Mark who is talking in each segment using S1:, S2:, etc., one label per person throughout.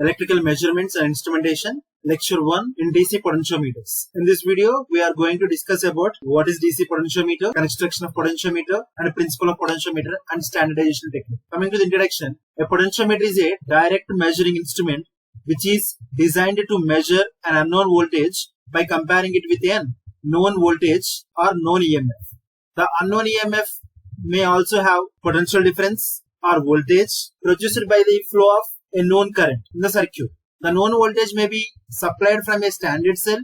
S1: Electrical Measurements and Instrumentation, Lecture 1 in DC Potentiometers. In this video, we are going to discuss about what is DC potentiometer, construction of potentiometer, and principle of potentiometer and standardization technique. Coming to the introduction, a potentiometer is a direct measuring instrument which is designed to measure an unknown voltage by comparing it with a known voltage or known EMF. The unknown EMF may also have potential difference or voltage produced by the flow of a known current in the circuit. The known voltage may be supplied from a standard cell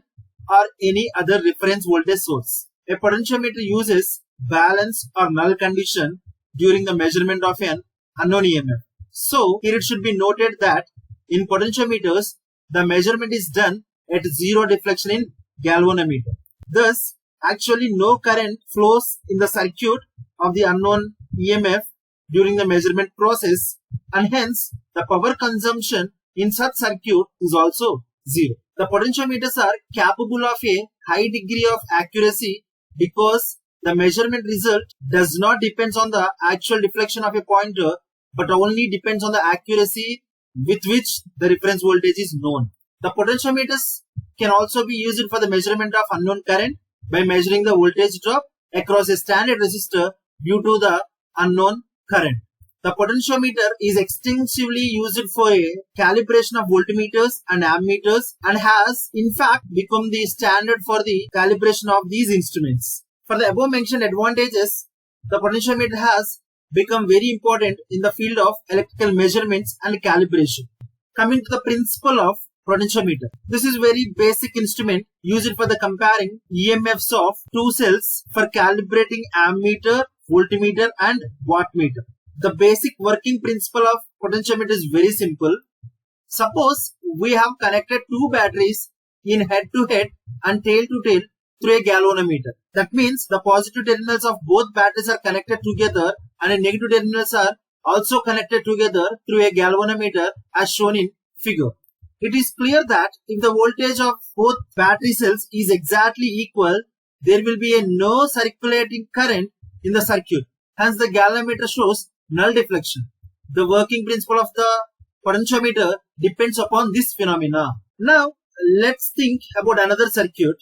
S1: or any other reference voltage source. A potentiometer uses balance or null condition during the measurement of an unknown EMF. So, here it should be noted that in potentiometers, the measurement is done at zero deflection in galvanometer. Thus, actually no current flows in the circuit of the unknown EMF during the measurement process, and hence the power consumption in such circuit is also zero. The potentiometers are capable of a high degree of accuracy because the measurement result does not depend on the actual deflection of a pointer but only depends on the accuracy with which the reference voltage is known. The potentiometers can also be used for the measurement of unknown current by measuring the voltage drop across a standard resistor due to the unknown current. The potentiometer is extensively used for a calibration of voltmeters and ammeters and has in fact become the standard for the calibration of these instruments. For the above mentioned advantages, the potentiometer has become very important in the field of electrical measurements and calibration. Coming to the principle of potentiometer. This is very basic instrument used for the comparing EMFs of two cells for calibrating ammeter, voltmeter and wattmeter. The basic working principle of potentiometer is very simple. Suppose we have connected two batteries in head-to-head and tail-to-tail through a galvanometer. That means the positive terminals of both batteries are connected together and the negative terminals are also connected together through a galvanometer as shown in figure. It is clear that if the voltage of both battery cells is exactly equal, there will be no circulating current in the circuit. Hence, the galvanometer shows null deflection. The working principle of the potentiometer depends upon this phenomena. Now, let's think about another circuit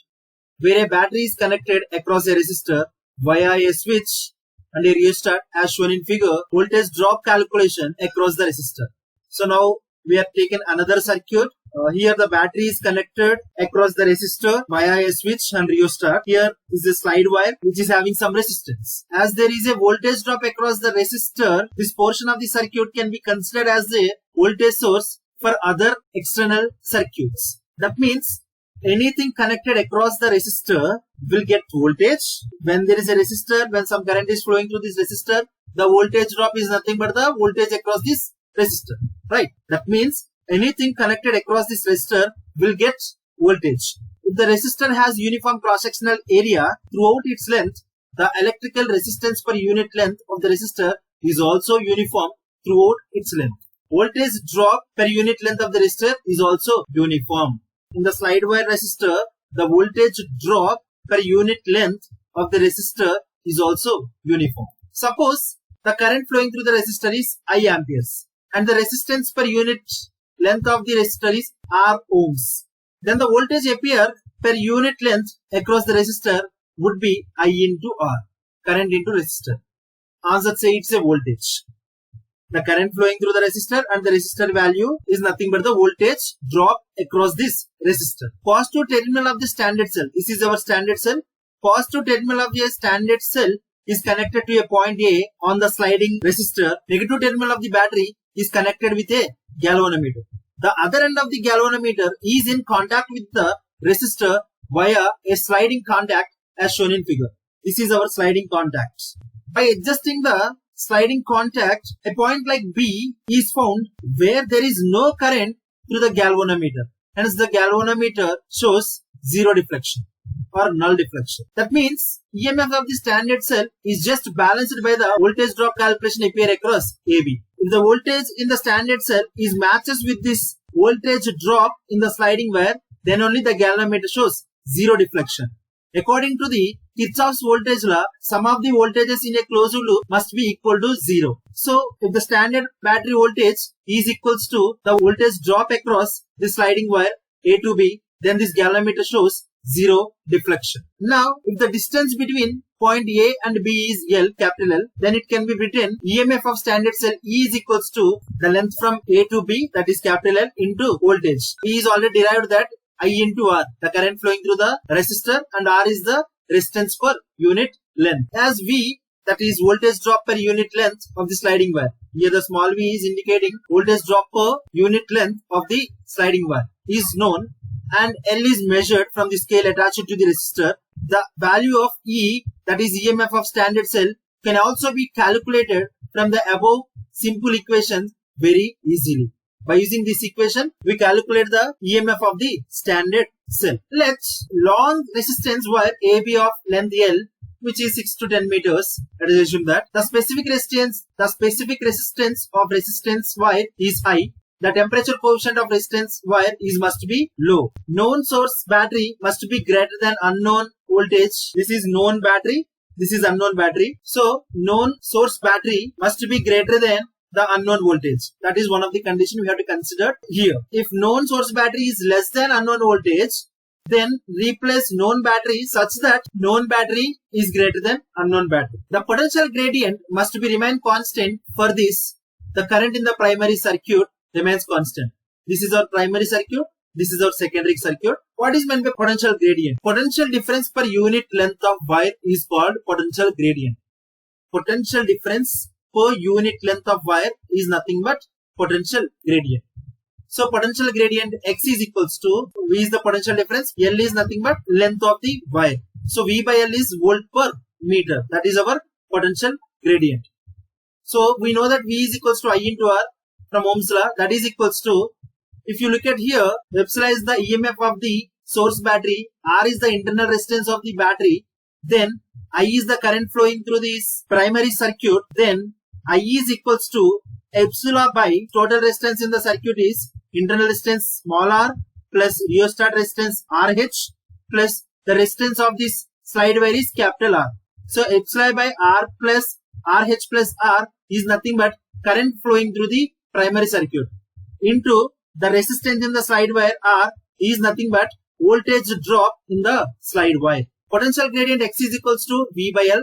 S1: where a battery is connected across a resistor via a switch and a rheostat as shown in figure. Voltage drop calculation across the resistor. So now we have taken another circuit. Here the battery is connected across the resistor via a switch and rheostat. Here is a slide wire which is having some resistance. As there is a voltage drop across the resistor, this portion of the circuit can be considered as a voltage source for other external circuits. That means anything connected across the resistor will get voltage. When there is a resistor, when some current is flowing through this resistor, the voltage drop is nothing but the voltage across this resistor, right? That means anything connected across this resistor will get voltage. If the resistor has uniform cross-sectional area throughout its length, the electrical resistance per unit length of the resistor is also uniform throughout its length. Voltage drop per unit length of the resistor is also uniform. In the slide wire resistor, the voltage drop per unit length of the resistor is also uniform. Suppose the current flowing through the resistor is I amperes and the resistance per unit length of the resistor is R ohms. Then the voltage appear per unit length across the resistor would be I into R, current into resistor. Answer say it's a voltage. The current flowing through the resistor and the resistor value is nothing but the voltage drop across this resistor. Positive terminal of the standard cell. This is our standard cell. Positive terminal of the standard cell is connected to a point A on the sliding resistor. Negative terminal of the battery is connected with a galvanometer. The other end of the galvanometer is in contact with the resistor via a sliding contact as shown in figure. This is our sliding contact. By adjusting the sliding contact, a point like B is found where there is no current through the galvanometer. Hence the galvanometer shows zero deflection or null deflection. That means EMF of the standard cell is just balanced by the voltage drop calculation appear across AB. If the voltage in the standard cell is matches with this voltage drop in the sliding wire, then only the galvanometer shows zero deflection. According to the Kirchhoff's voltage law, sum of the voltages in a closed loop must be equal to 0. So, if the standard battery voltage is equals to the voltage drop across the sliding wire A to B, then this galvanometer shows 0 deflection. Now, if the distance between point A and B is L, capital L, then it can be written EMF of standard cell E is equals to the length from A to B, that is capital L, into voltage. E is already derived that I into R, the current flowing through the resistor, and R is the resistance per unit length. As V, that is voltage drop per unit length of the sliding wire. Here the small v is indicating voltage drop per unit length of the sliding wire is known, and L is measured from the scale attached to the resistor. The value of E, that is EMF of standard cell, can also be calculated from the above simple equation very easily. By using this equation, we calculate the EMF of the standard cell. Let's long resistance wire AB of length L, which is 6 to 10 meters. Let us assume that the specific resistance of resistance wire is high. The temperature coefficient of resistance wire must be low. Known source battery must be greater than unknown voltage. This is known battery. This is unknown battery. So, known source battery must be greater than the unknown voltage. That is one of the conditions we have to consider here. If known source battery is less than unknown voltage, then replace known battery such that known battery is greater than unknown battery. The potential gradient must be remain constant. For this, the current in the primary circuit remains constant. This is our primary circuit. This is our secondary circuit. What is meant by potential gradient? Potential difference per unit length of wire is called potential gradient. Potential difference per unit length of wire is nothing but potential gradient. So potential gradient X is equals to V is the potential difference, L is nothing but length of the wire. So V by L is volt per meter. That is our potential gradient. So we know that V is equals to I into R from Ohm's law. That is equals to, if you look at here, epsilon is the EMF of the source battery, R is the internal resistance of the battery, then I is the current flowing through this primary circuit, then I is equals to epsilon by total resistance in the circuit is internal resistance small r plus rheostat resistance RH plus the resistance of this slide wire is capital R. So epsilon by R plus RH plus R is nothing but current flowing through the primary circuit into the resistance in the slide wire R is nothing but voltage drop in the slide wire. Potential gradient X is equals to V by L,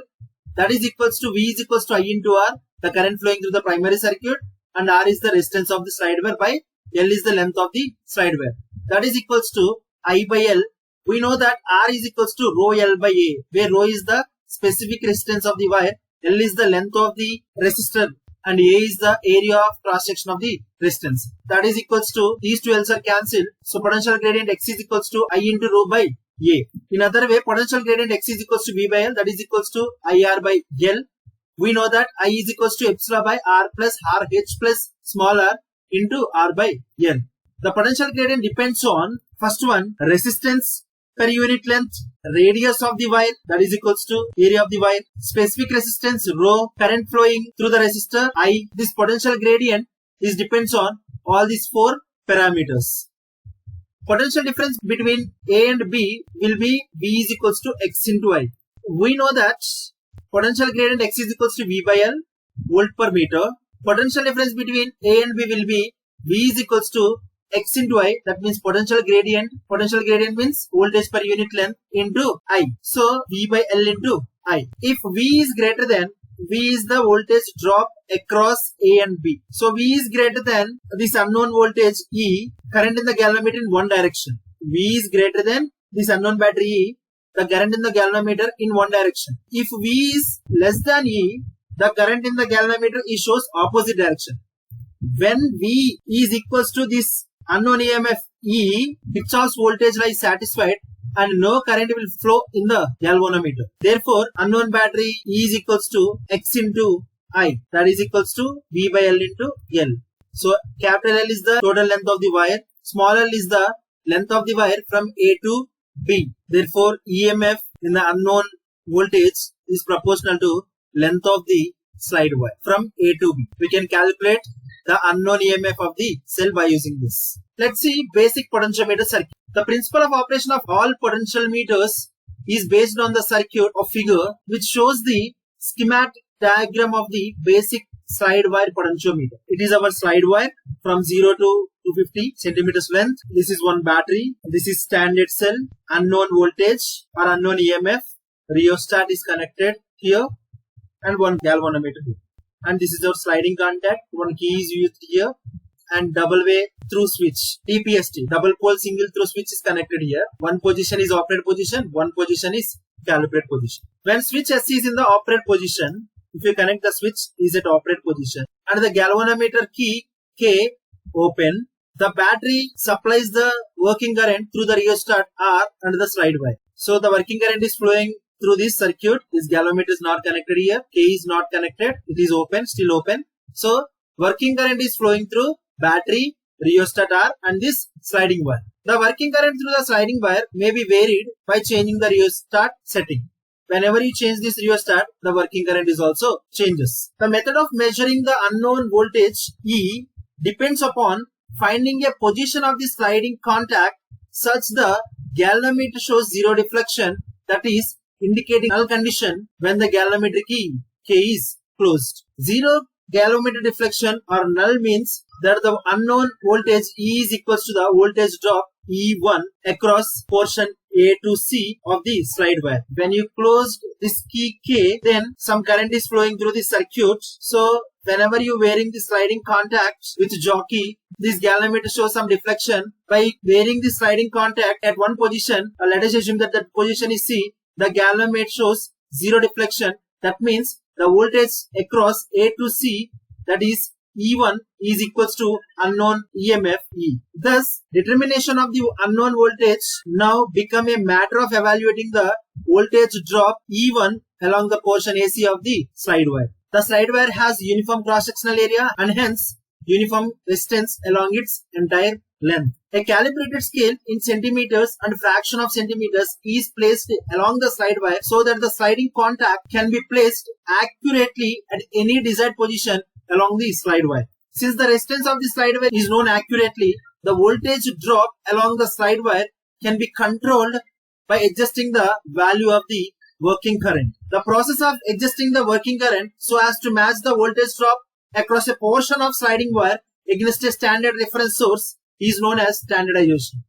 S1: that is equals to V is equals to I into R, the current flowing through the primary circuit, and R is the resistance of the slide wire by L is the length of the slide wire. That is equals to I by L. We know that R is equals to rho L by A, where rho is the specific resistance of the wire, L is the length of the resistor, and A is the area of cross section of the resistance. That is equals to, these two L's are cancelled. So potential gradient X is equals to I into rho by A. In other way, potential gradient X is equals to V by L, that is equals to IR by L. We know that I is equals to epsilon by R plus RH plus small r into R by L. The potential gradient depends on, first one, resistance per unit length, radius of the wire, that is equals to area of the wire, specific resistance rho, current flowing through the resistor I. This potential gradient is depends on all these four parameters. Potential difference between A and B will be V is equals to X into I. We know that potential gradient X is equals to V by L, volt per meter. Potential difference between A and B will be V is equals to X into I. That means potential gradient means voltage per unit length into I. So V by L into I. If V is greater than, V is the voltage drop across A and B. So V is greater than this unknown voltage E, current in the galvanometer in one direction. V is greater than this unknown battery E, the current in the galvanometer in one direction. If V is less than E, the current in the galvanometer shows opposite direction. When V is equals to this unknown EMF E, Kirchhoff's voltage law is satisfied and no current will flow in the galvanometer. Therefore, unknown battery E is equals to X into I, that is equals to V by L into L. So, capital L is the total length of the wire, small l is the length of the wire from A to B. Therefore, EMF in the unknown voltage is proportional to length of the slide wire from A to B. We can calculate the unknown EMF of the cell by using this. Let's see basic potentiometer circuit. The principle of operation of all potential meters is based on the circuit or figure which shows the schematic diagram of the basic slide wire potentiometer. It is our slide wire from 0 to 250 centimeters length. This is one battery. This is standard cell, unknown voltage or unknown EMF. Rheostat is connected here and one galvanometer here. And this is our sliding contact. One key is used here and double way through switch, DPST, double pole single through switch is connected here. One position is operate position, one position is calibrate position. When switch SC is in the operate position, if you connect the switch is at operate position and the galvanometer key K open, the battery supplies the working current through the rheostat R and the slide wire. So the working current is flowing through this circuit. This galvanometer is not connected here. K is not connected. It is open, still open. So working current is flowing through battery, rheostat R and this sliding wire. The working current through the sliding wire may be varied by changing the rheostat setting. Whenever you change this rheostat, the working current is also changes. The method of measuring the unknown voltage E depends upon finding a position of the sliding contact such the galvanometer shows zero deflection, that is indicating null condition when the galvanometer key K is closed. Zero galvanometer deflection or null means that the unknown voltage E is equals to the voltage drop E1 across portion A to C of the slide wire. When you closed this key K, then some current is flowing through the circuit. So whenever you wearing the sliding contact with jockey, this galvanometer shows some deflection. By wearing the sliding contact at one position, let us assume that that position is C, the galvanometer shows zero deflection. That means the voltage across A to C, that is E1, is equals to unknown EMF E. Thus, determination of the unknown voltage now become a matter of evaluating the voltage drop E1 along the portion AC of the slide wire. The slide wire has uniform cross-sectional area and hence uniform resistance along its entire length. A calibrated scale in centimeters and fraction of centimeters is placed along the slide wire so that the sliding contact can be placed accurately at any desired position along the slide wire. Since the resistance of the slide wire is known accurately, the voltage drop along the slide wire can be controlled by adjusting the value of the working current. The process of adjusting the working current so as to match the voltage drop across a portion of sliding wire against a standard reference source is known as standardization.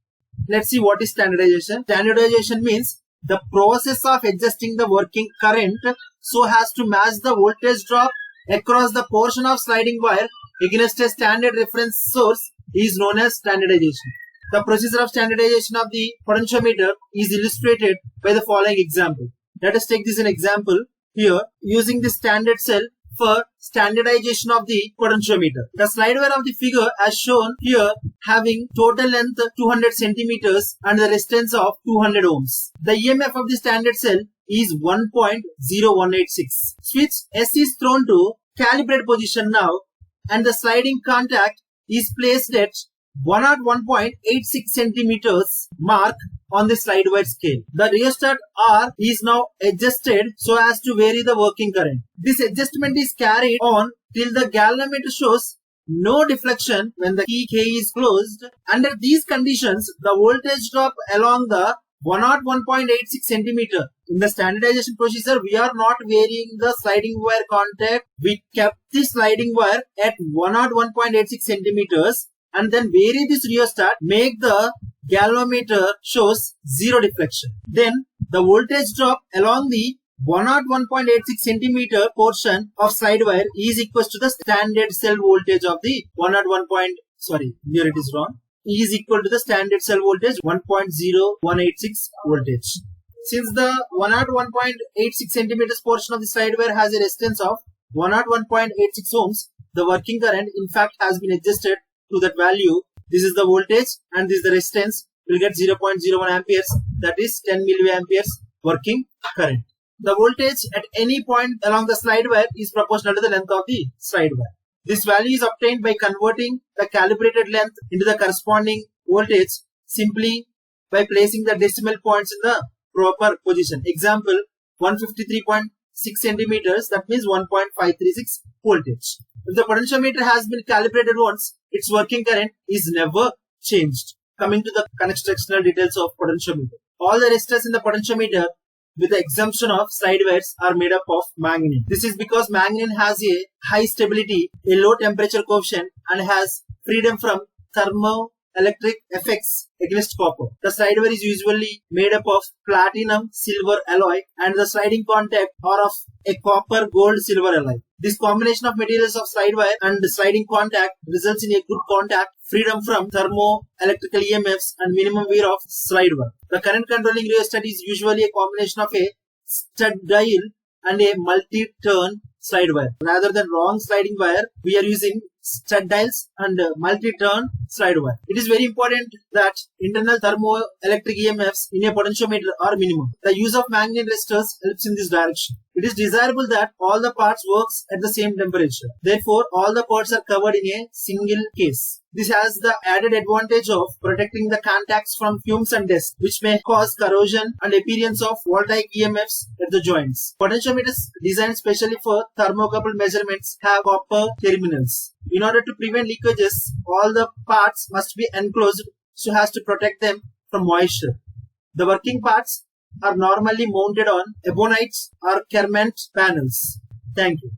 S1: Let's see what is standardization. Standardization means the process of adjusting the working current so as to match the voltage drop across the portion of sliding wire against a standard reference source is known as standardization. The procedure of standardization of the potentiometer is illustrated by the following example. Let us take this an example here using the standard cell for standardization of the potentiometer. The slide wire of the figure as shown here having total length 200 centimeters and the resistance of 200 ohms. The EMF of the standard cell is 1.0186. Switch S is thrown to calibrate position now and the sliding contact is placed at 101.86 centimeters mark on the slide wire scale. The rheostat R is now adjusted so as to vary the working current. This adjustment is carried on till the galvanometer shows no deflection when the key K is closed. Under these conditions, the voltage drop along the 101.86 centimeter. In the standardization procedure, we are not varying the sliding wire contact. We kept the sliding wire at 101.86 centimeters and then vary this rheostat, make the galvanometer shows zero deflection. Then the voltage drop along the 101.86 centimeter portion of slide wire is equals to the standard cell voltage of the 101. Here it is wrong. Is equal to the standard cell voltage 1.0186 voltage. Since the 101.86 centimeters portion of the slide wire has a resistance of 101.86 ohms, the working current in fact has been adjusted to that value. This is the voltage and this is the resistance. We'll get 0.01 amperes, that is 10 milliamperes working current. The voltage at any point along the slide wire is proportional to the length of the slide wire. This value is obtained by converting the calibrated length into the corresponding voltage simply by placing the decimal points in the proper position. Example 153.6 centimeters, that means 1.536 voltage. If the potentiometer has been calibrated once, its working current is never changed. Coming to the constructional details of potentiometer. All the resistors in the potentiometer with the exemption of slide wires, are made up of manganese. This is because manganese has a high stability, a low temperature coefficient, and has freedom from thermoelectric effects against copper. The slide wire is usually made up of platinum silver alloy, and the sliding contact are of a copper gold silver alloy. This combination of materials of slide wire and sliding contact results in a good contact, freedom from thermoelectrical EMFs, and minimum wear of slide wire. The current controlling rheostat is usually a combination of a stud dial and a multi-turn slide wire. Rather than long sliding wire, we are using stud dials and multi-turn slide wire. It is very important that internal thermoelectric EMFs in a potentiometer are minimum. The use of manganese resistors helps in this direction. It is desirable that all the parts works at the same temperature. Therefore, all the parts are covered in a single case. This has the added advantage of protecting the contacts from fumes and dust, which may cause corrosion and appearance of voltaic EMFs at the joints. Potentiometers designed specially for thermocouple measurements have copper terminals. In order to prevent leakages, all the parts must be enclosed so as to protect them from moisture. The working parts are normally mounted on ebonite or kerament panels. Thank you.